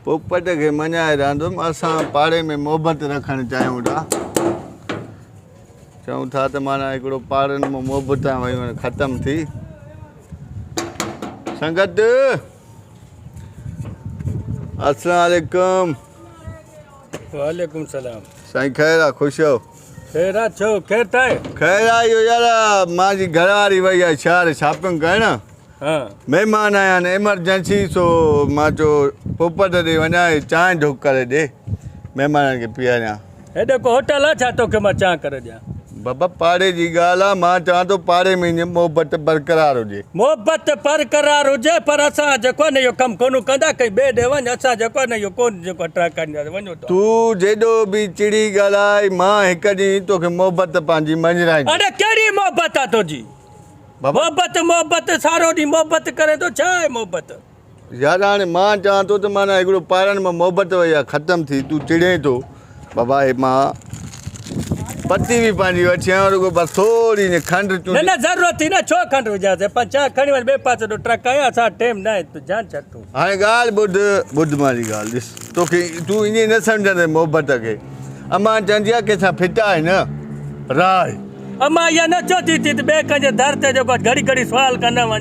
पोपट खे मञाए रहंदुमि असां पाड़े में मोहबत रखणु चाहियूं था चऊं था त माना हिकिड़ो पाड़नि में मोहबतां वयूं आहिनि ख़तमु थी संगत अस्सलाम वालेकुम वालेकुम सलाम साईं ख़ैर आहे ख़ुशि आहियो ख़ैर आहे छो ख़ैर आहे ख़ैर आहे इहो यार मुंहिंजी घरवारी वई आहे शहर शॉपिंग करणु हाँ महिमान आया आहिनि एमरजेंसी सो मां चयो पोपट ॾे वञा चांहि ढुक करे ॾे महिमाननि खे पीआरियां हेॾो को होटल आहे छा तोखे मां चांहि करे ॾियां बाबा पाड़े जी ॻाल्हि आहे मां चवां थो पाड़े में हीअं मोहबत बरक़रार हुजे मोहबत बरक़रार हुजे पर असां जेको न इहो कमु कोन कंदा कई ॿिए ॾे वञ असां जेको न इहो कोन जेको ट्राई कंदासीं वञो तूं जेॾो बि चिड़ी ॻाल्हाए मां हिकु ॾींहुं तोखे मोहबत पंहिंजी मंझराई अरे कहिड़ी मोहबत आहे तुंहिंजी मोहबत सारो ॾींहुं मोहबत करे थो छा आहे मोहबत यार हाणे मां चवां थो त माना हिकिड़ो पाड़नि में मोहबत वई आहे ख़तमु थी तूं चिड़े थो बाबा हे मां पती बि पंहिंजी वठी आहियां रुगो बसि थोरी खंडु न ज़रूरत थी न छो खंडु विझासीं पर चांहि खणी वञ ॿिए पासे ॾो ट्रक आया असां टाइम न आहे तूं जान छॾ तूं हाणे ॻाल्हि ॿुध मुंहिंजी ॻाल्हि ॾिस तोखे तूं ईअं न सम्झंदे मोहबत खे अमां चवंदी आहे कंहिंसां फिटा आहे न राय अमां इहा न चो थी त ॿिए कंहिंजे दर ते जेको घड़ी घड़ी सुवाल कंदा वञ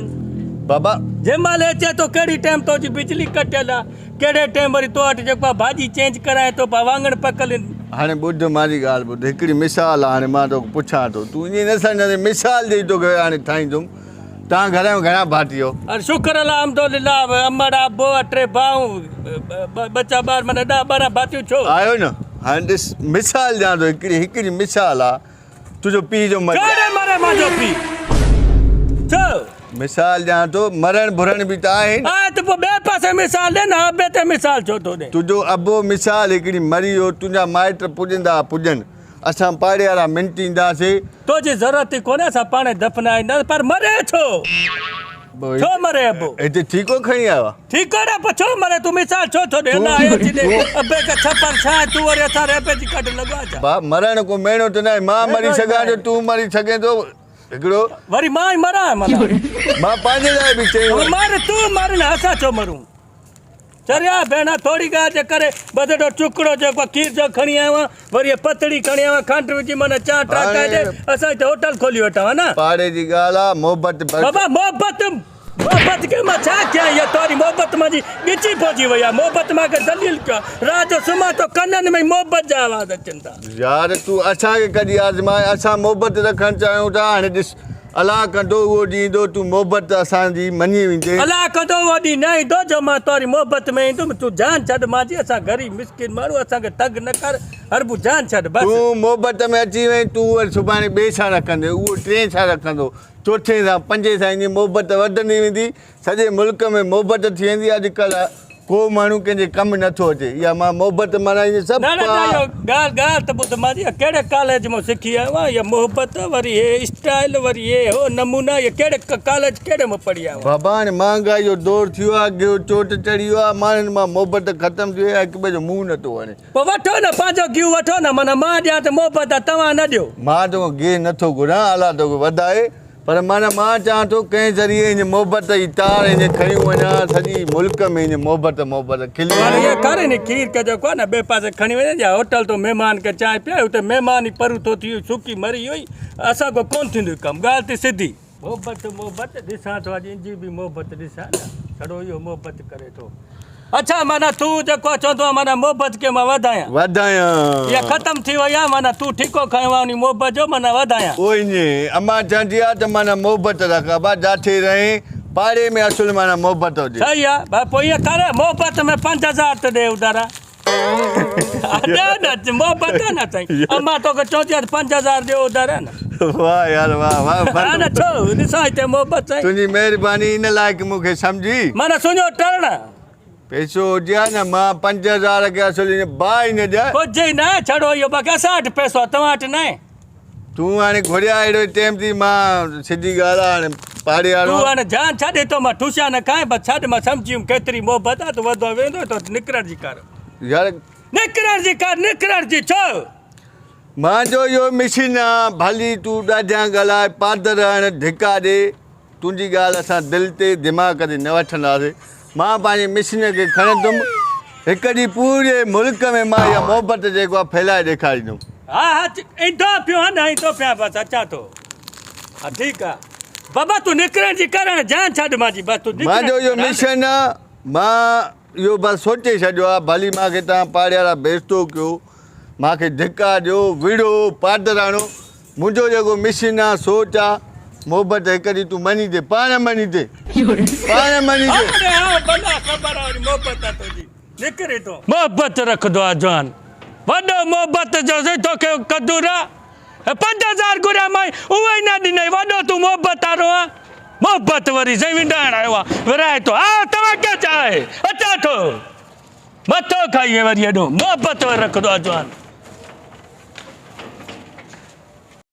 बाबा जंहिं महिल अचे थो कहिड़ी टाइम तुंहिंजी बिजली कटियल आहे कहिड़े टाइम वरी तो वटि जेको आहे भाॼी चेंज कराए थो पिया वाङण पकल हाणे ॿुध मुंहिंजी ॻाल्हि ॿुध हिकिड़ी मिसाल आहे हाणे मां तोखे पुछां थो तूं ईअं न सम्झंदे मिसाल ॾेई तोखे हाणे ठाहींदुमि तव्हां घर में घणा भाती हो अरे शुक्र अला अहमदुलिल्लाह अमड़ा बोआ टे भाऊं बच्चा ॿार माना 10-12 भातियूं छो आयो न हाणे ॾिस मिसाल ॾियां थो हिकिड़ी मिसाल आहे तुंहिंजो पीउ जो कहिड़े मरे मुंहिंजो पीउ छो मिसाल ॾियां थो मरण भुरण बि त आहिनि त पोइ ॿिए पासे मिसाल ॾे न अॿे ते मिसाल छो थो ॾे तुंहिंजो अबो मिसाल हिकिड़ी मरी वियो तुंहिंजा माइट पुॼंदा पुॼनि असां पाड़े वारा मिंट ईंदासीं तुंहिंजी ज़रूरत ई कोन्हे असां पाण दफ़नाईंदासीं पर मरे छो छो मरे अबो हिते ठीको खणी आयो आहे ठीकु आहे न पोइ छो मरे तूं मिसाल छो थो ॾे अञा आयो थी ॾे अबे खे छपर छा आहे तूं वरी असां रेपे जी कढ लॻा छा भाउ मरण को महीनो त न आहे मां मरी सघां थो तूं मरी सघे थो हिकिड़ो वरी मां ई मरां मां पंहिंजे लाइ बि चई मर तूं मर न असां छो मरूं चरिया भेण थोरी ॻाल्हि जे करे बदड़ो टुकड़ो जेको खीर जो खणी आयो आहियां वरी पतड़ी खणी आयो आहियां खंड विझी माना चांहि ट्राकाए ॾे असां हिते होटल खोली वेठा हुआ न पाड़े जी ॻाल्हि आहे मोहबत बाबा मोहबत खे मां छा कयां इहा तोरी मोहबत मुंहिंजी ॻिची पहुची वई आहे मोहबत मूंखे दलील कयो राति जो सुम्हां थो कननि में मोहबत जा आवाज़ अचनि था यार तूं असांखे कॾहिं आज़माए असां मोहबत रखणु चाहियूं था हाणे ॾिस अलाह कंदो उहो ॾींहुं ईंदो तूं मोहबत असांजी मञी वेंदे अलाह कंदो उहो ॾींहुं न ईंदो जो मां तोरी मोहबत में ईंदुमि तूं जान छॾ मांजी असां ग़रीब मिसकिन माण्हू असांखे तंग न कर हरबू जान छॾ बसि तूं मोहबत में अची वई तूं वरी सुभाणे ॿिए सां रखंदे उहो टे सां रखंदो चोथे सां पंजे सां ईंदी मोहबत वधंदी वेंदी सॼे मुल्क में मोहबत थी वेंदी अॼुकल्ह को माण्हू कंहिंजे कमु नथो अचे इहा मां मोहबत माना सभु ॻाल्हि त ॿुध मां कहिड़े कॉलेज मां सिखी आयो आहियां इहा मोहबत वरी हे स्टाइल वरी हे हो नमूना इहे कहिड़े कॉलेज कहिड़े मां पढ़ी आयो बाबा हाणे महांगाई जो दौर थियो आहे गियो चोट चढ़ी वियो आहे माण्हुनि मां मोहबत ख़तमु थी वई आहे हिक ॿिए जो मुंहुं नथो वणे पोइ वठो न पंहिंजो गिहु वठो न माना मां ॾियां त मोहबत आहे तव्हां न ॾियो मां तोखे गिहु नथो घुरां अलाह तोखे वधाए पर माना मां चवां थो कंहिं ज़रिए हिन मोहबत जी तार हिन खणी वञा सॼी मुल्क में हिन मोहबत खिली करे नी खीर के जेको आहे न ॿिए पासे खणी वञे या होटल तो महिमान खे चांहि पीआरे हुते महिमान ई परू थो थी सुकी मरी वई असां को कोन थींदो कमु ॻाल्हि त सिधी मोहबत ॾिसां थो अॼु इंजी बि मोहबत ॾिसां न छड़ो इहो मोहबत करे थो अच्छा माना तूं जेको चवंदो आहे माना मोहबत खे मां वधायां इहा ख़तमु थी वई आहे माना तूं ठीको खयो आहे उन मोहबत जो माना वधायां अम्मा चवंदी आहे त माना मोहबत रख बा जाथे रहे पाड़े में असुल माना मोहबत हुजे सही आहे भाई पोइ ईअं करे मोहबत में 5000 त ॾे उधारा मोहबत आहे न साईं अम्मा तोखे चवंदी आहे 5000 ॾियो उधारा न वाह यार वाह न छो ॾिसां हिते मोहबत साईं तुंहिंजी महिरबानी इन लाइक़ु मूंखे सम्झी माना सुञो टरण पैसो हुजे न मां 5000 खे असुल भाउ ई न ॾियां कुझु ई न छड़ो इहो बाक़ी असां वटि पैसो तव्हां वटि न आहे तूं हाणे घुरिया अहिड़ो टाइम थी मां सिधी ॻाल्हि आहे हाणे पाड़े वारो तूं हाणे जान छॾे थो मां ठुसिया न खाए बसि छॾ मां सम्झी वियुमि केतिरी मोहबत आहे तूं वधो वेंदो त निकिरण जी कर यार निकिरण जी छो मुंहिंजो इहो मिशीन आहे भली तूं ॾाढा ॻाल्हाए पादर हाणे धिका ॾे तुंहिंजी ॻाल्हि असां दिलि ते दिमाग़ ते न वठंदासीं मां पंहिंजी मिशीन खे खणंदुमि हिक ॾींहुं पूरे मुल्क में मां इहा मोहबत जेको आहे फैलाए ॾेखारींदुमि हा हा ईंदो पियो हा न ईंदो पिया बसि अचां थो हा ठीकु आहे बाबा तूं निकिरण जी करण जान छॾ मुंहिंजी बसि तूं मुंहिंजो इहो मिशन आहे मां इहो बसि सोचे छॾियो आहे भली मूंखे तव्हां पाड़ियारा बेइज़तो कयो मूंखे धिका ॾियो विड़ो पादराणो मुंहिंजो जेको मिशन आहे सोच आहे मोहबत हिक ॾींहुं तूं मञी दे पाण मञी दे पाण मञी दे निकिरे थो मोहबत रखंदो आहे जवान वॾो मोहबत जो तोखे कदुर आहे 5000 घुरिया मां उहो ई न ॾिनई वॾो तूं मोहबत वारो आहे मोहबत वरी सही विंडाइण आयो आहे विराए थो हा तव्हां क्या चाहे अचां थो मथो खाइए वरी हेॾो मोहबत रखंदो आहे जवान